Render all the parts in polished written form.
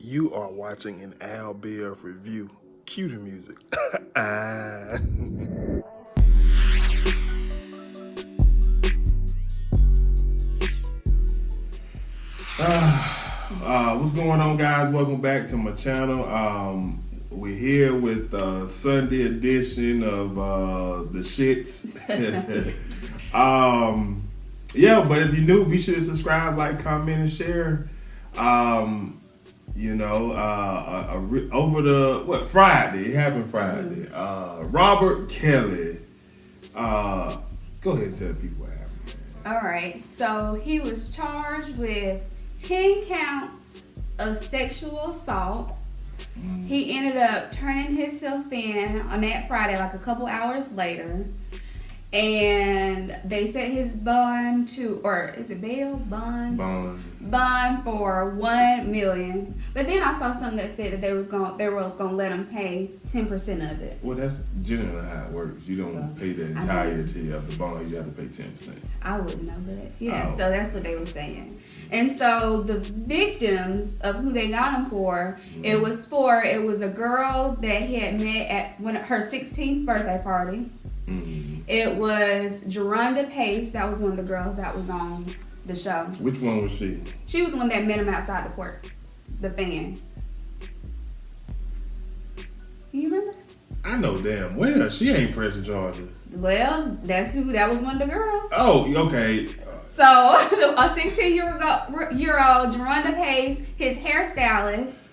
You are watching an Al Bear review. Cue the music. Ah. What's going on, guys? Welcome back to my channel. We're here with the Sunday edition of the shits. Yeah, but if you're new, be sure to subscribe, like, comment, and share. Over the Friday, it happened Friday. Robert Kelly. Go ahead and tell people what happened, man. All right, so he was charged with 10 counts of sexual assault. He ended up turning himself in on that Friday, like a couple hours later. And they set his bond to, or is it bail? Bond for $1 million. But then I saw something that said that they were gonna let him pay 10% of it. Well, that's generally how it works. You don't pay the entirety of the bond. You have to pay 10%. I wouldn't know, but yeah. So that's what they were saying. And so the victims of who they got him for, it was a girl that he had met at her 16th birthday party. It was Geronda Pace. That was one of the girls that was on the show. Which one was she? She was the one that met him outside the court. The fan. You remember? I know damn well she ain't pressing charges. Well, that was one of the girls. Oh, okay. So a 16-year-old Geronda Pace, his hairstylist.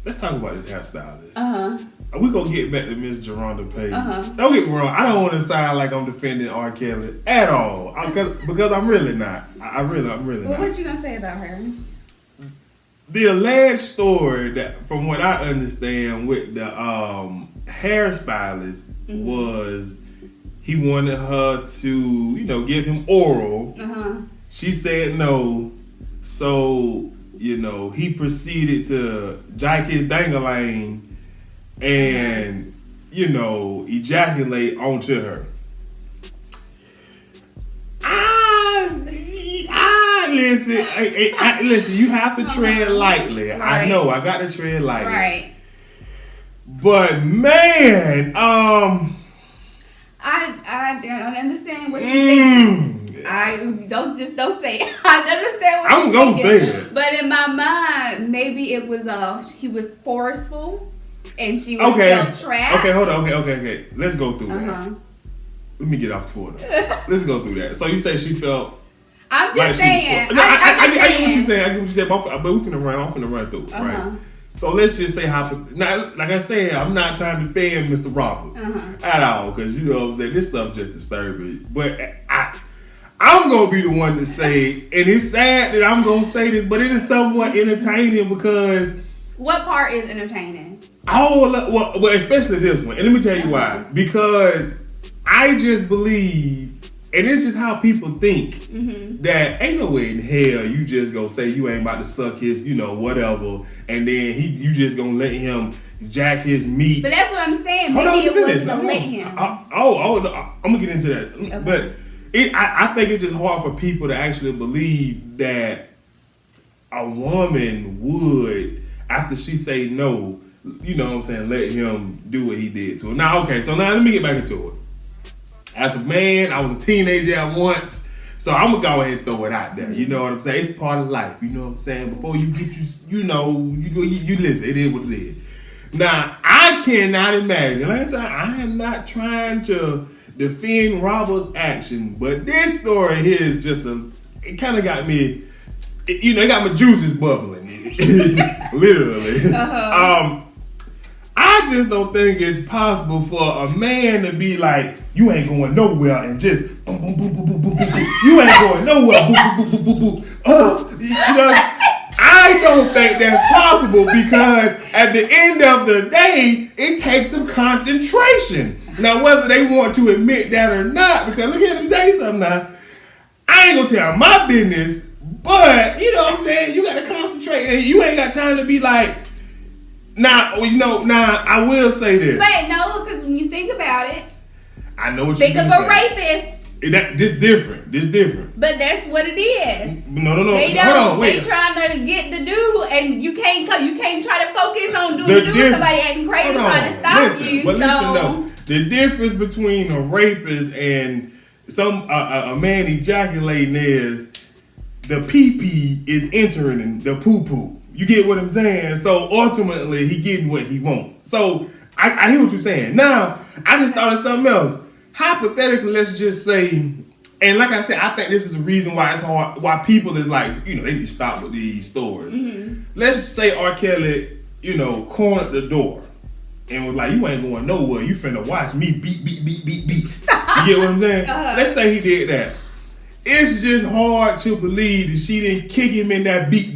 Let's talk about his hairstylist. Uh-huh. We gonna get back to Miss Geronda Pace. Uh-huh. Don't get me wrong. I don't want to sound like I'm defending R. Kelly at all, because I'm really not. I'm really not. Well, what you gonna say about her? The alleged story that, from what I understand, with the hairstylist was he wanted her to, give him oral. Uh-huh. She said no, so he proceeded to jack his dangalang and ejaculate onto her. Listen, you have to tread lightly. Right. I know, I got to tread lightly. Right. But man, I don't understand what you think. Don't say it. I understand what I'm gonna say it. But in my mind, maybe it was he was forceful and she was felt trapped. Okay, hold on. Okay. Let's go through that. Let me get off Twitter. Let's go through that. So you say she felt. I'm just saying. I get what you're saying. But we're finna run through it, right? So let's just say now, like I said, I'm not trying to defend Mr. Robert at all, because you know what I'm saying, this stuff just disturbing. But I'm gonna be the one to say, and it's sad that I'm gonna say this, but it is somewhat entertaining because. What part is entertaining? Well, especially this one, and let me tell you why. Because I just believe. And it's just how people think that ain't no way in hell you just gonna say you ain't about to suck his, whatever, and then you just gonna let him jack his meat. But that's what I'm saying. Maybe it wasn't gonna let him. I'm gonna get into that. Okay. But I think it's just hard for people to actually believe that a woman would, after she say no, let him do what he did to her. Now, let me get back into it. As a man, I was a teenager at once, so I'm gonna go ahead and throw it out there. You know what I'm saying? It's part of life. You know what I'm saying? Before you get you listen. It is what it is. Now, I cannot imagine. Like I said, I am not trying to defend Robert's action, but this story here is just it kind of got me. It got my juices bubbling, literally. I just don't think it's possible for a man to be like, you ain't going nowhere, and just boom, boom, boom, boom, boom, boom, boom, boom. You ain't going nowhere, boom, boom, boom, boom, boom, boom. I don't think that's possible, because at the end of the day, it takes some concentration. Now, whether they want to admit that or not, because look at them, tell you something now. I ain't gonna tell my business, but you know what I'm saying, you gotta concentrate, and you ain't got time to be like. Now, I will say this. But no, because when you think about it, I know what think you're of a rapist. This different. This different. But that's what it is. No. They Hold on, wait. They trying to get the dude, and you can't try to focus on doing The the dude. Somebody acting crazy trying to stop you. But listen though, the difference between a rapist and a man ejaculating is the pee-pee is entering the poo-poo. You get what I'm saying? So ultimately, he getting what he wants. So I hear what you're saying. Now, I just thought of something else. Hypothetically, let's just say, and like I said, I think this is the reason why it's hard, why people is like, they need to stop with these stories. Mm-hmm. Let's just say R. Kelly, cornered the door and was like, you ain't going nowhere. You finna watch me beat. Stop. You get what I'm saying? Let's say he did that. It's just hard to believe that she didn't kick him in that beat.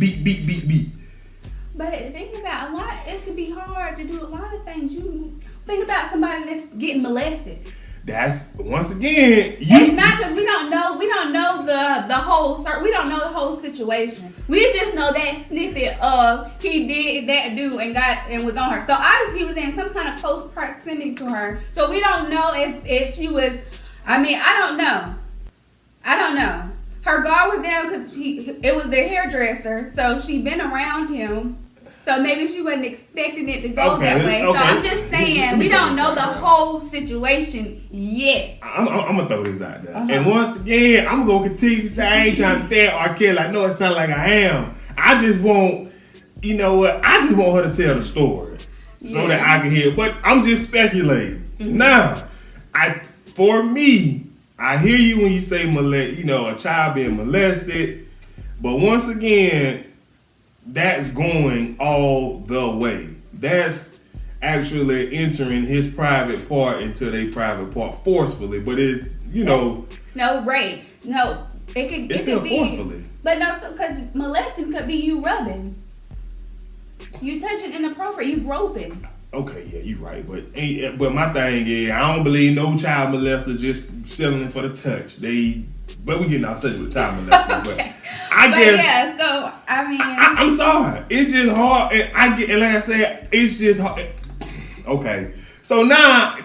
But think about it could be hard to do a lot of things. You think about somebody that's getting molested. That's once again. It's not because we don't know the whole. We don't know the whole situation. We just know that snippet of he did that do and was on her. So obviously he was in some kind of close proximity to her. So we don't know if she was. I mean, I don't know. Her guard was down because it was their hairdresser, so she been around him. So maybe she wasn't expecting it to go that way. Okay. So I'm just saying, we don't know the whole situation yet. I'm going to throw this out there. Uh-huh. And once again, I'm going to continue to say, I ain't trying to tell R. Kelly. I know it sounds like I am. I just want, I just want her to tell the story so that I can hear it. But I'm just speculating. Mm-hmm. Now, for me, I hear you when you say a child being molested. But once again, that's going all the way. That's actually entering his private part into their private part forcefully. But it's, No, rape. No, it could be forcefully. But no, because molesting could be you rubbing. You touching inappropriate, you groping. Okay, yeah, you're right. But my thing is, I don't believe no child molester just selling for the touch. But we getting off subject with child molesting. Okay. So I mean, I'm sorry. It's just hard, and like I said, it's just hard. Okay, so now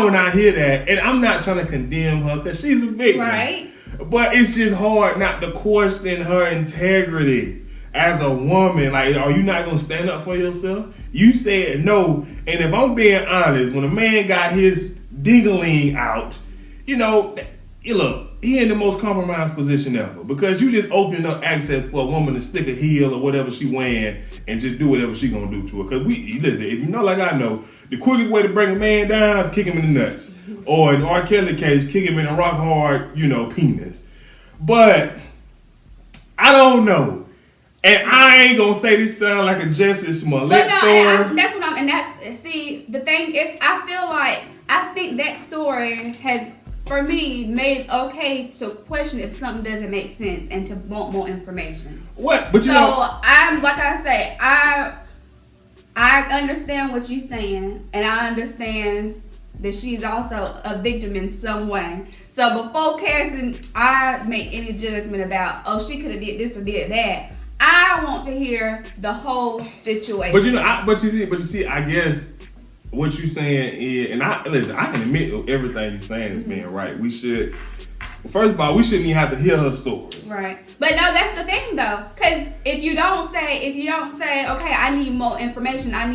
when I hear that, and I'm not trying to condemn her because she's a victim, right? But it's just hard not to question her integrity as a woman. Like, are you not gonna stand up for yourself? You said no, and if I'm being honest, when a man got his dingling out, look, he in the most compromised position ever because you just opening up access for a woman to stick a heel or whatever she wearing and just do whatever she gonna do to her. Because listen, if you know like I know, the quickest way to bring a man down is kick him in the nuts. Or in R. Kelly case, kick him in a rock hard, penis. But I don't know. And I ain't gonna say this sound like a Jussie Smollett story. That's what the thing is, I think that story has, for me, made it okay to question if something doesn't make sense and to want more information. What? But I'm like I say, I understand what you're saying, and I understand that she's also a victim in some way. So before I make any judgment about, she could have did this or did that, I want to hear the whole situation. But you see, I guess what you're saying is, and I can admit everything you're saying is being right. First of all, we shouldn't even have to hear her story. Right. But no, that's the thing though. Because if you don't say, okay, I need more information, I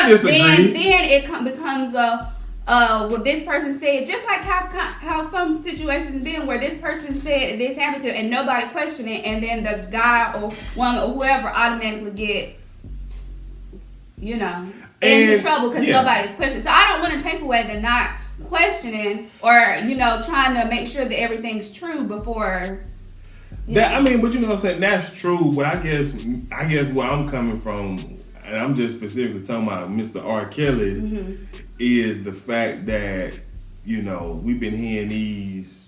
disagree. Then it becomes what this person said, just like how some situations been where this person said this happened to and nobody questioned it, and then the guy or woman or whoever automatically gets, into trouble because nobody's questioning. So I don't want to take away the not questioning or trying to make sure that everything's true before. But what I'm saying, that's true. But I guess where I'm coming from, and I'm just specifically talking about Mr. R. Kelly, is the fact that we've been hearing these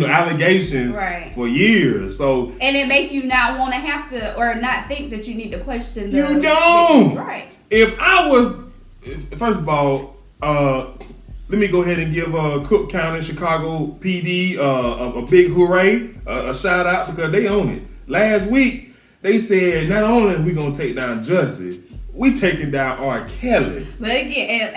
allegations for years. So and it make you not want to have to or not think that you need to question the. You don't. Right. If I was, first of all, let me go ahead and give Cook County, Chicago PD a big hooray, a shout out because they own it. Last week they said not only are we gonna take down Jussie, we taking down R. Kelly. But again,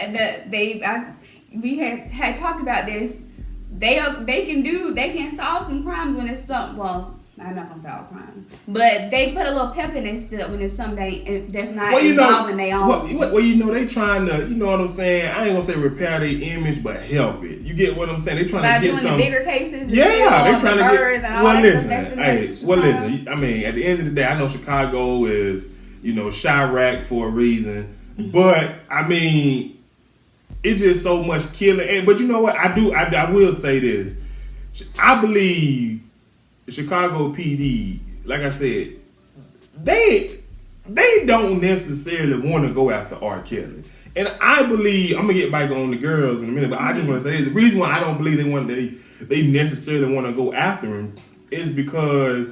we had talked about this. They can solve some crimes when it's something. Well, I'm not gonna solve crimes, but they put a little pep in their step when it's something that's not involving their own. Well, they trying to, you know what I'm saying? I ain't gonna say repair their image, but help it. You get what I'm saying? They trying By to get doing some the bigger cases. Yeah, they trying to get. And all that Listen. Listen. I mean, at the end of the day, I know Chicago is, Chirac for a reason, but I mean, it's just so much killing. But you know what? I will say this. I believe Chicago PD, like I said, they don't necessarily want to go after R. Kelly. And I believe, I'm gonna get back on the girls in a minute, but I just want to say this. The reason why I don't believe they necessarily want to go after him is because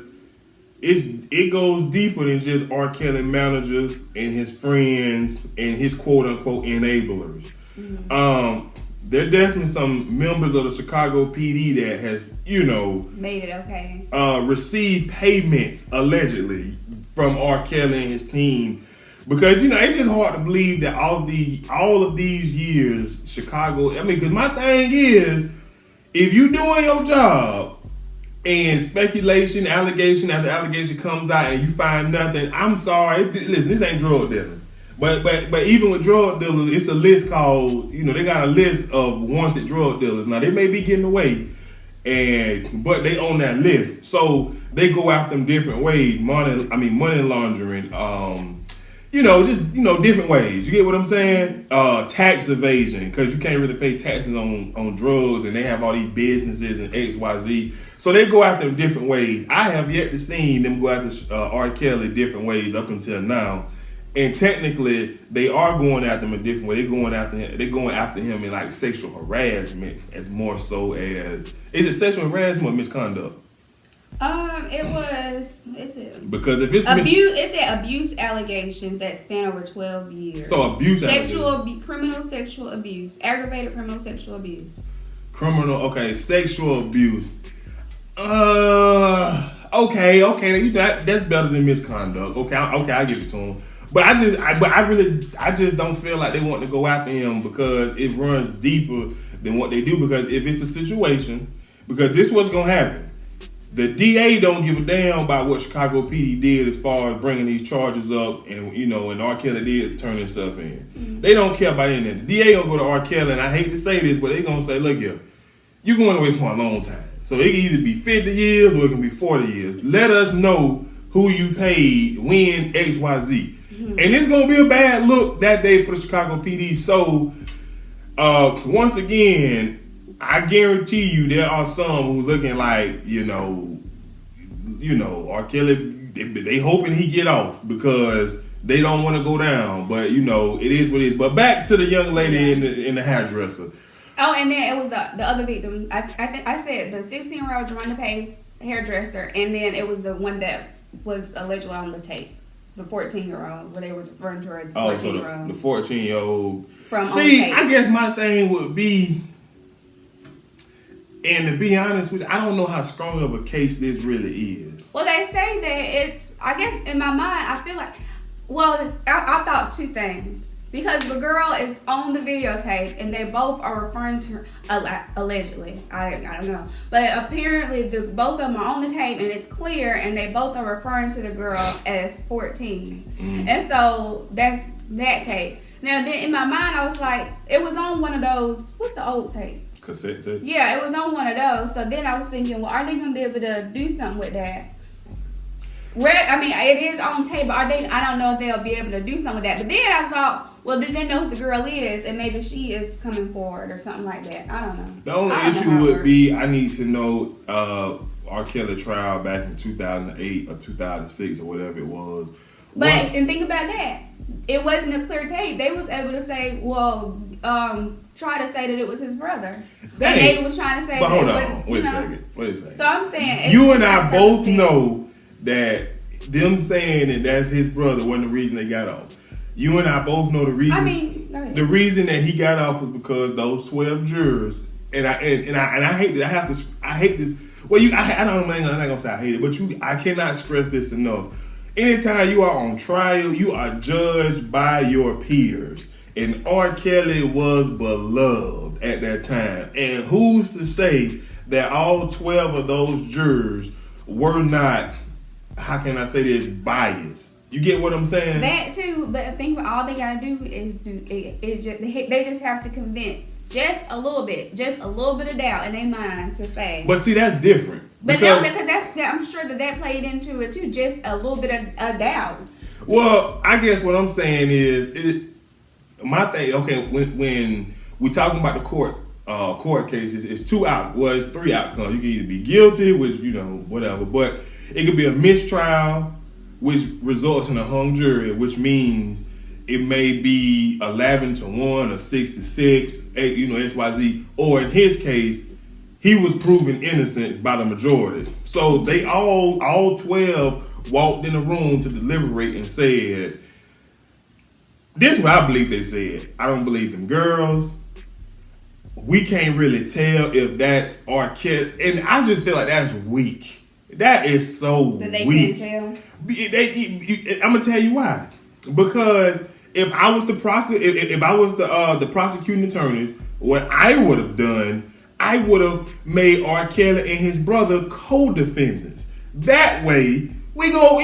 it goes deeper than just R. Kelly managers and his friends and his quote unquote enablers. Mm-hmm. There's definitely some members of the Chicago PD that has, made it okay. Received payments allegedly from R. Kelly and his team, because it's just hard to believe that all of these years Chicago. I mean, because my thing is, if you doing your job and speculation, allegation after allegation comes out and you find nothing, I'm sorry. Listen, this ain't drug dealing. But even with drug dealers, it's a list called, they got a list of wanted drug dealers. Now, they may be getting away, but they on that list. So they go after them different ways. Money laundering, different ways. You get what I'm saying? Tax evasion, because you can't really pay taxes on drugs, and they have all these businesses and XYZ. So they go after them different ways. I have yet to see them go after R. Kelly different ways up until now. And technically, they are going after him a different way. They're going after him in like sexual harassment, as more so as, is it sexual harassment or misconduct? Because if it's abuse, it said abuse allegations that span over 12 years. So abuse, criminal sexual abuse, aggravated criminal sexual abuse. Sexual abuse. Okay, that's better than misconduct. Okay, I give it to him. But I just don't feel like they want to go after him because it runs deeper than what they do. Because if it's a situation, because this is what's gonna happen. The DA don't give a damn about what Chicago PD did as far as bringing these charges up, and and R. Kelly did turning stuff in. Mm-hmm. They don't care about any of that. The DA gonna go to R. Kelly, and I hate to say this, but they gonna say, look here, you're going away for a long time. So it can either be 50 years or it can be 40 years. Let us know who you paid, when, XYZ. Mm-hmm. And it's going to be a bad look that day for the Chicago PD. So, once again, I guarantee you there are some who's looking like, R. Kelly, they hoping he get off because they don't want to go down. But, it is what it is. But back to the young lady in the hairdresser. Oh, and then it was the other victim. I think I said the 16-year-old Jerronda Pace hairdresser, and then it was the one that was allegedly on the tape. The 14-year-old, where they was referring to her as 14-year-old. The 14-year-old. See, I guess my thing would be, and to be honest with you, I don't know how strong of a case this really is. Well, they say that it's, I guess in my mind, I feel like, I thought two things. Because the girl is on the videotape and they both are referring to her, allegedly, I don't know. But apparently both of them are on the tape and it's clear and they both are referring to the girl as 14. Mm. And so that's that tape. Now then in my mind I was like, it was on one of those, what's the old tape? Cassette tape? Yeah, it was on one of those. So then I was thinking, well, are they going to be able to do something with that? It is on tape, but I don't know if they'll be able to do something with that. But then I thought, well, do they know who the girl is? And maybe she is coming forward or something like that. I don't know. The only issue would be, I need to know R. Kelly trial back in 2008 or 2006 or whatever it was. And think about that. It wasn't a clear tape. They was able to say, try to say that it was his brother. And they was trying to say but hold on. Wait a second. So I'm saying... You and I both know that them saying that that's his brother wasn't the reason they got off. You and I both know the reason. The reason that he got off was because those 12 jurors, and I hate this. I hate this. Well, I'm not gonna say I hate it, but I cannot stress this enough. Anytime you are on trial, you are judged by your peers, and R. Kelly was beloved. world at that time. And who's to say that all 12 of those jurors were not, how can I say this, biased? You get what I'm saying? That too, but I think all they gotta do is they just have to convince just a little bit of doubt in their mind to say. But see, that's different. But no, because I'm sure that played into it too, just a little bit of doubt. Well, I guess what I'm saying is, my thing. Okay, when we talking about the court cases, it's three outcomes. You can either be guilty, which whatever, but it could be a mistrial, which results in a hung jury, which means it may be 11-1 or 6-6, 8, XYZ, or in his case, he was proven innocent by the majorities. So they all 12 walked in the room to deliberate and said, this is what I believe they said. I don't believe them girls. We can't really tell if that's our kid. And I just feel like that's weak. That is so that they weak. can't tell. I'm gonna tell you why. Because if I was the prosecuting attorneys, what I would have done, I would have made R. Kelly and his brother co-defendants. That way, we go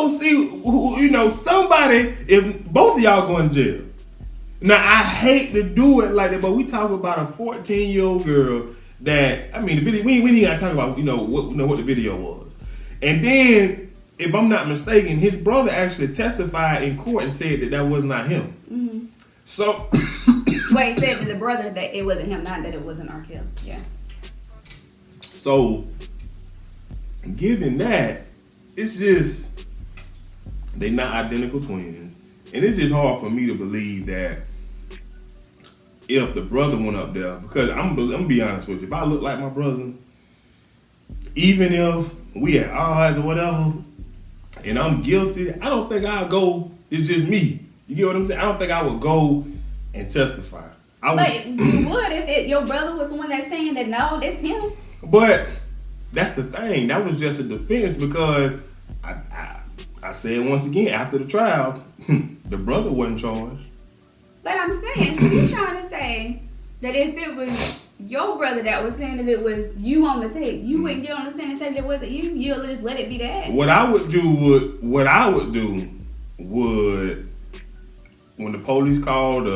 see who, somebody, if both of y'all going to jail. Now I hate to do it like that, but we talk about a 14-year-old girl that, I mean, the video, we ain't gotta talk about what the video was. And then, if I'm not mistaken, his brother actually testified in court and said that was not him. Mm-hmm. So wait, said to the brother that it wasn't him, not that it wasn't R. Kelly. Yeah. So given that, it's just they not identical twins. And it's just hard for me to believe that if the brother went up there, because I'm gonna be honest with you, if I look like my brother, even if we at odds or whatever, and I'm guilty, I don't think I'll go. It's just me. You get what I'm saying? I don't think I would go and testify. But you would if your brother was the one that's saying that no, that's him. But that's the thing. That was just a defense because I said once again after the trial, the brother wasn't charged. But I'm saying, so you're trying to say that if it was your brother that was saying that it was you on the tape, you wouldn't get on the stand and say that it wasn't you. You'll just let it be that. What I would do would when the police called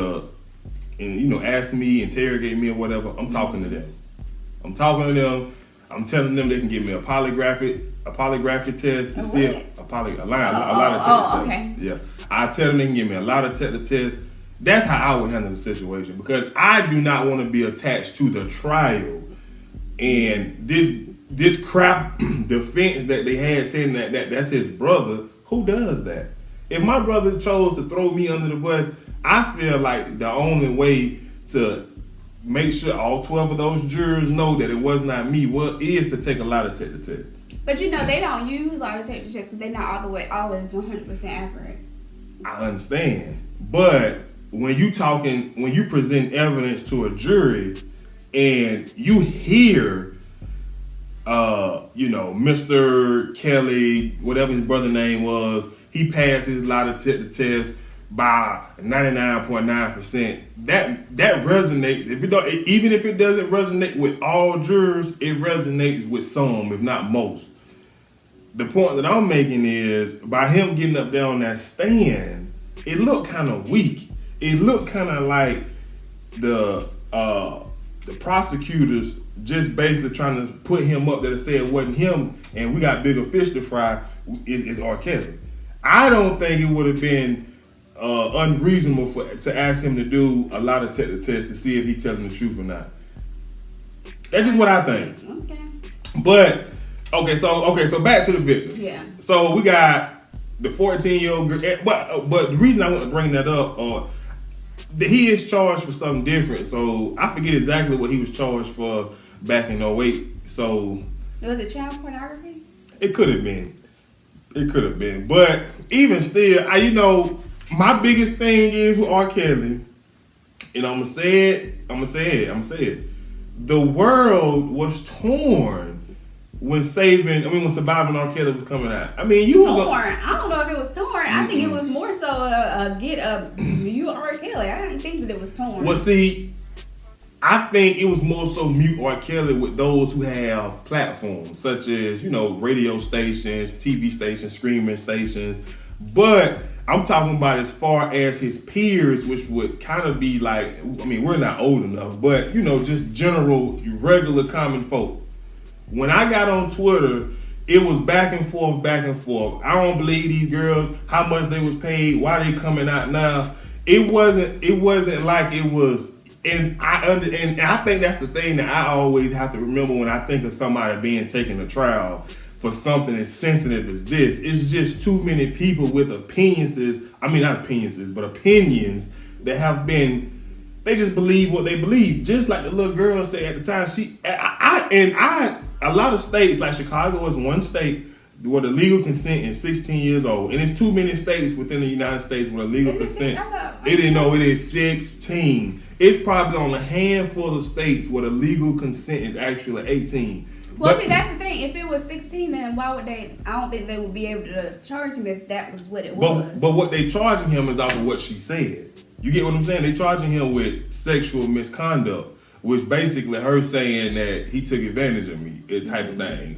and asked me, interrogate me or whatever, I'm talking to them. I'm telling them they can give me a polygraphic test to see if a lot of tests. Okay. Yeah, I tell them they can give me a lot of tests. That's how I would handle the situation because I do not want to be attached to the trial. And this crap defense that they had saying that's his brother, who does that? If my brother chose to throw me under the bus, I feel like the only way to make sure all 12 of those jurors know that it was not me is to take a lie detector test. But they don't use lie detector tests because they're not always 100% accurate. I understand. But when you present evidence to a jury and you hear, Mr. Kelly, whatever his brother's name was, he passed his lie detector test by 99.9%. That resonates. Even if it doesn't resonate with all jurors, it resonates with some, if not most. The point that I'm making is by him getting up there on that stand, it looked kind of weak. It looked kind of like the prosecutors just basically trying to put him up there to say it wasn't him, and we got bigger fish to fry. Is R. Kelly. I don't think it would have been unreasonable to ask him to do a lot of detector tests to see if he's telling the truth or not. That's just what I think. Okay. But so back to the victim. Yeah. So we got the 14-year-old girl, but the reason I want to bring that up, he is charged for something different. So I forget exactly what he was charged for back in 2008. So was it child pornography? It could have been. But even still, my biggest thing is with R. Kelly, and I'm gonna say it. The world was torn when Surviving R. Kelly was coming out. I mean, I don't know if it was torn. I think it was more so you R. Kelly. I didn't think that it was torn. Well, see, I think it was more so mute R. Kelly with those who have platforms, such as, radio stations, TV stations, streaming stations. But I'm talking about as far as his peers, which would kind of be like, we're not old enough, but, just general, regular common folk. When I got on Twitter, it was back and forth. I don't believe these girls, how much they was paid, why they coming out now. It wasn't like it was, and I think that's the thing that I always have to remember when I think of somebody being taken to trial for something as sensitive as this. It's just too many people with opinions that have been, they just believe what they believe. Just like the little girl said at the time, a lot of states, like Chicago is one state where the legal consent is 16 years old. And it's too many states within the United States where the legal consent, it is 16. It's probably on a handful of states where the legal consent is actually 18. Well, see, that's the thing. If it was 16, then why would they? I don't think they would be able to charge him if that was what it was. But what they charging him is off of what she said. You get what I'm saying? They charging him with sexual misconduct, which basically her saying that he took advantage of me, type of thing,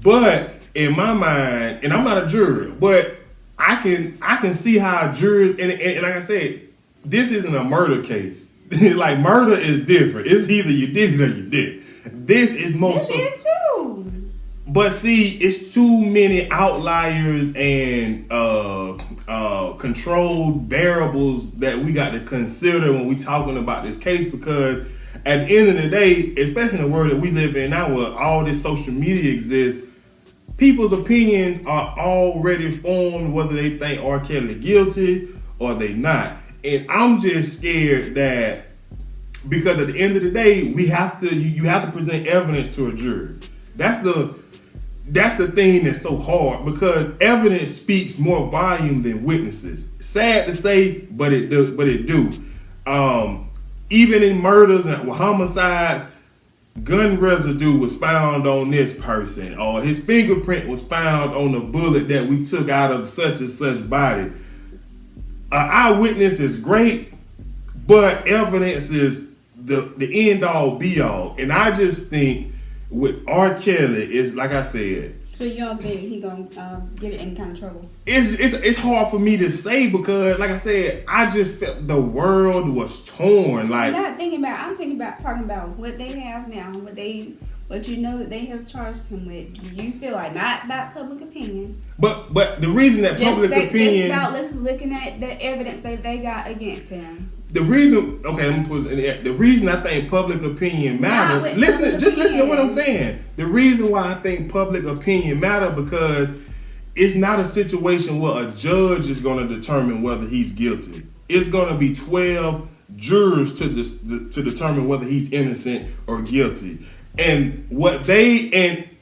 But in my mind, and I'm not a juror, but I can see how jurors and like I said, this isn't a murder case. Like murder is different. It's either you did it or you did. This is most. This is too. But see, it's too many outliers and controlled variables that we got to consider when we talking about this case, because at the end of the day, especially in the world that we live in now where all this social media exists, people's opinions are already formed whether they think R. Kelly guilty or they not. And I'm just scared that because at the end of the day, we have to you have to present evidence to a jury. That's the thing that's so hard, because evidence speaks more volume than witnesses. Sad to say, but it do. Even in murders and homicides, gun residue was found on this person, or his fingerprint was found on the bullet that we took out of such and such body. An eyewitness is great, but evidence is the end all be all. And I just think with R. Kelly, is like I said. So you don't think he gonna get in any kind of trouble? It's hard for me to say, because like I said, I just felt the world was torn. Like I'm thinking about talking about what they have now, what that they have charged him with. Do you feel like, not about public opinion, but the reason that public opinion, just about looking at the evidence that they got against him. The reason I think public opinion matters. Listen to what I'm saying. The reason why I think public opinion matters, because it's not a situation where a judge is going to determine whether he's guilty. It's going to be 12 jurors to determine whether he's innocent or guilty. And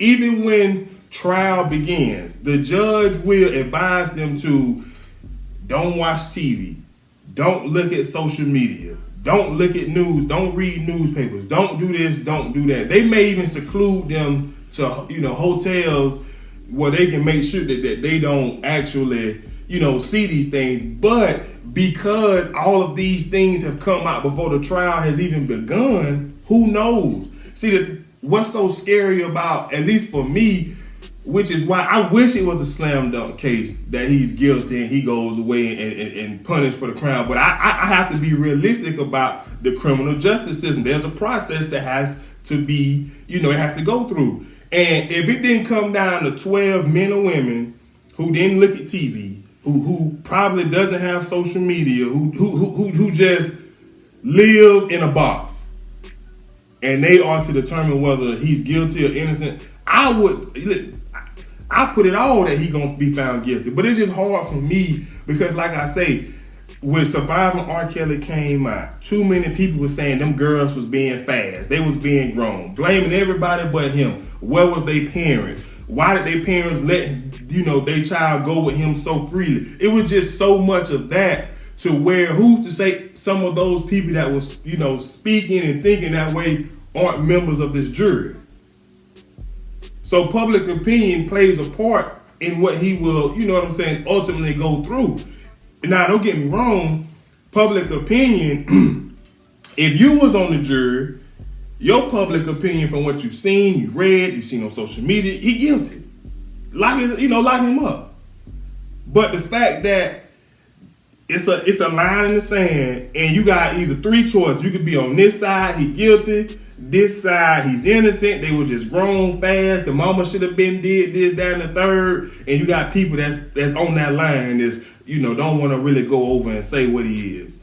even when trial begins, the judge will advise them to don't watch TV. Don't look at social media. Don't look at news. Don't read newspapers. Don't do this. Don't do that. They may even seclude them to hotels where they can make sure that they don't actually see these things. But because all of these things have come out before the trial has even begun, who knows? See, what's so scary about, at least for me, which is why I wish it was a slam dunk case that he's guilty and he goes away and punished for the crime. But I have to be realistic about the criminal justice system. There's a process that has to be, it has to go through. And if it didn't come down to 12 men or women who didn't look at TV, who probably doesn't have social media, who just live in a box, and they are to determine whether he's guilty or innocent, I put it all that he's gonna be found guilty. But it's just hard for me, because like I say, when Surviving R. Kelly came out, too many people were saying them girls was being fast. They was being grown. Blaming everybody but him. Where was their parents? Why did their parents let their child go with him so freely? It was just so much of that, to where who's to say some of those people that was speaking and thinking that way aren't members of this jury. So public opinion plays a part in what he will, ultimately go through. Now, don't get me wrong, public opinion if you was on the jury, your public opinion from what you've seen, you read, you've seen on social media, he guilty. Lock him up. But the fact that it's a line in the sand, and you got either three choices. You could be on this side, he guilty. This side, he's innocent. They were just grown fast. The mama should have been did this, that, and the third. And you got people that's on that line that's, don't want to really go over and say what he is.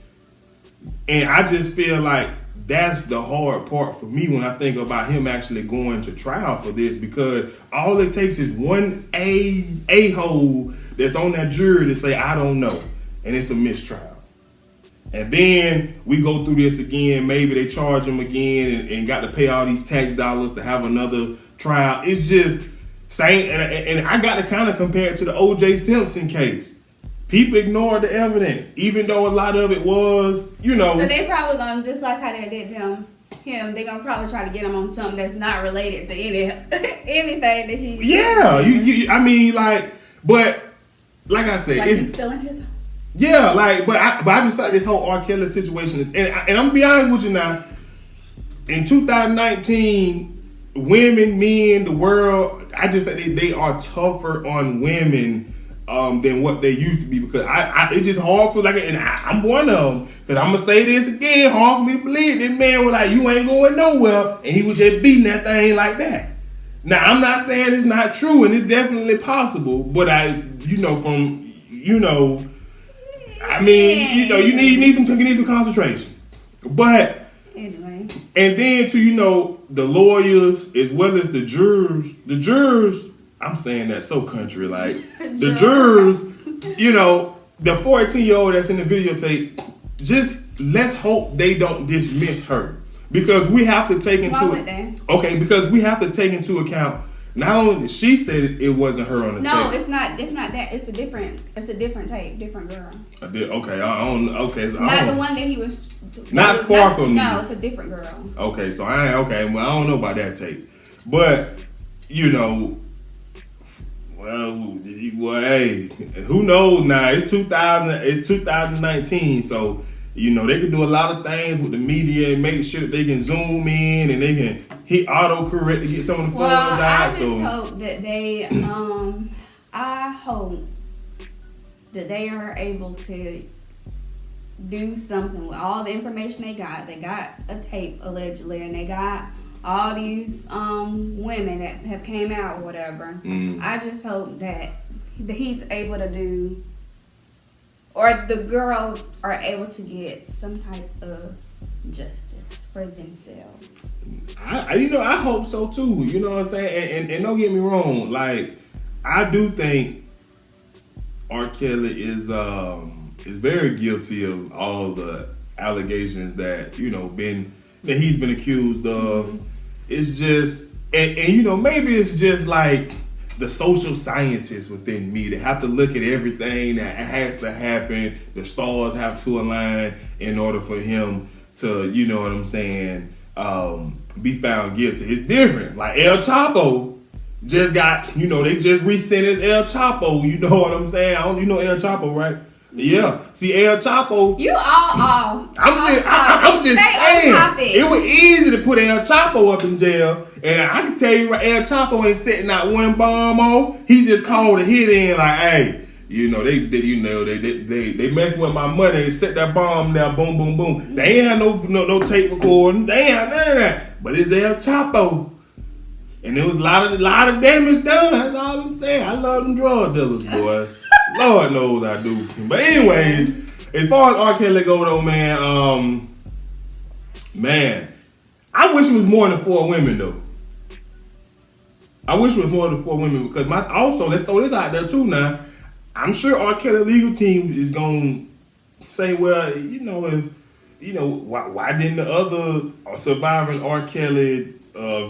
And I just feel like that's the hard part for me when I think about him actually going to trial for this, because all it takes is one a-hole that's on that jury to say, I don't know. And it's a mistrial. And then we go through this again. Maybe they charge him again and got to pay all these tax dollars to have another trial. It's just same. And I got to kind of compare it to the O.J. Simpson case. People ignored the evidence, even though a lot of it was, So they probably gonna, just like how they did him, they're gonna probably try to get him on something that's not related to anything that he. Yeah, I mean, but like I said, like he's still in his. Yeah, but I just thought this whole R. Kelly situation is, and I'm gonna be honest with you now. In 2019, women, men, the world, I just think they are tougher on women than what they used to be, because it's just hard for and I'm one of them, because I'm gonna say this again, hard for me to believe this man was like, you ain't going nowhere, and he was just beating that thing like that. Now I'm not saying it's not true, and it's definitely possible, but I mean, you need some concentration. But anyway, and then to the lawyers as well as the jurors. I'm saying that so country, like the jurors. The 14-year-old that's in the videotape. Just let's hope they don't dismiss her, because we have to take because we have to take into account. Not only did she said it wasn't her on the tape. No, it's not that. It's a different tape, different girl. Okay, I don't. Okay, so not the one that he was. Not Sparkle. No, it's a different girl. Okay, so I don't know about that tape, but hey, who knows now? It's 2019, so they can do a lot of things with the media and make sure that they can zoom in and they can hit autocorrect to get some of the photos out. I just hope that they, I hope that they are able to do something with all the information they got. They got a tape allegedly, and they got all these women that have came out or whatever. I just hope that he's able to do, or the girls are able to get some type of justice for themselves. I hope so too. You know what I'm saying? And don't get me wrong, I do think R. Kelly is very guilty of all the allegations that that he's been accused of. Mm-hmm. It's just and maybe it's just like the social scientists within me. They have to look at everything that has to happen. The stars have to align in order for him to, what I'm saying, be found guilty. It's different. Like El Chapo just got, they just re-sentenced El Chapo. You know what I'm saying? You know El Chapo, right? Yeah. See, El Chapo. You all off. I'm just saying. It was easy to put El Chapo up in jail. And I can tell you, El Chapo ain't setting out one bomb off. He just called a hit in like, hey, they messing with my money. They set that bomb down, boom, boom, boom. They ain't had no tape recording. They ain't had none of that. But it's El Chapo. And there was a lot of damage done. That's all I'm saying. I love them drug dealers, boy. Lord knows I do. But anyways, as far as R. Kelly go though, man, I wish it was more than 4 women though. I wish it was more than 4 women, because let's throw this out there too now. I'm sure R. Kelly legal team is gonna say, well, why didn't the other surviving R. Kelly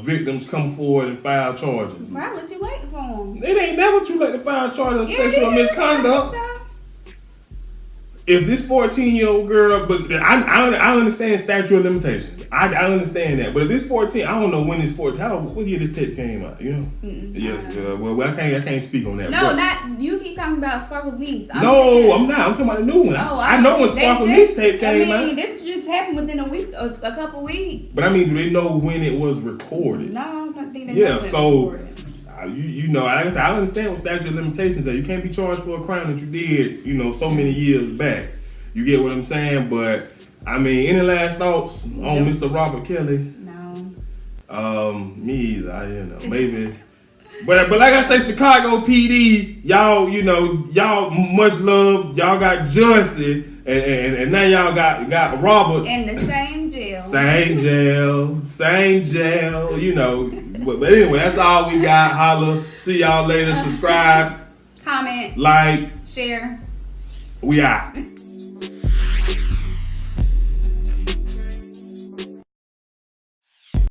victims come forward and file charges? Probably too late for them. It ain't never too late to file charges of sexual misconduct. If this 14-year-old girl, but I understand statute of limitations. I understand that. But if this 14, I don't know when this 14, what year this tape came out, Yes, well, I can't speak on that. No, not, you keep talking about Sparkle's niece. I'm not. I'm talking about the new one. I know when Sparkle's niece tape came out. This is just happened within a week, a couple weeks. But I mean, do they know when it was recorded? No, I don't think they Yeah, know when so it was recorded. you know, like I said, I understand what statute of limitations are. You can't be charged for a crime that you did, you know, so many years back. You get what I'm saying? But I mean, any last thoughts on Mr. Robert Kelly? No. Me either. You know, maybe. But like I say, Chicago PD, y'all, you know, y'all much love. Y'all got Jussie, and now y'all got Robert In the same jail. Same jail. You know. But anyway, that's all we got. Holla. See y'all later. Subscribe. Comment. Like. Share. We out.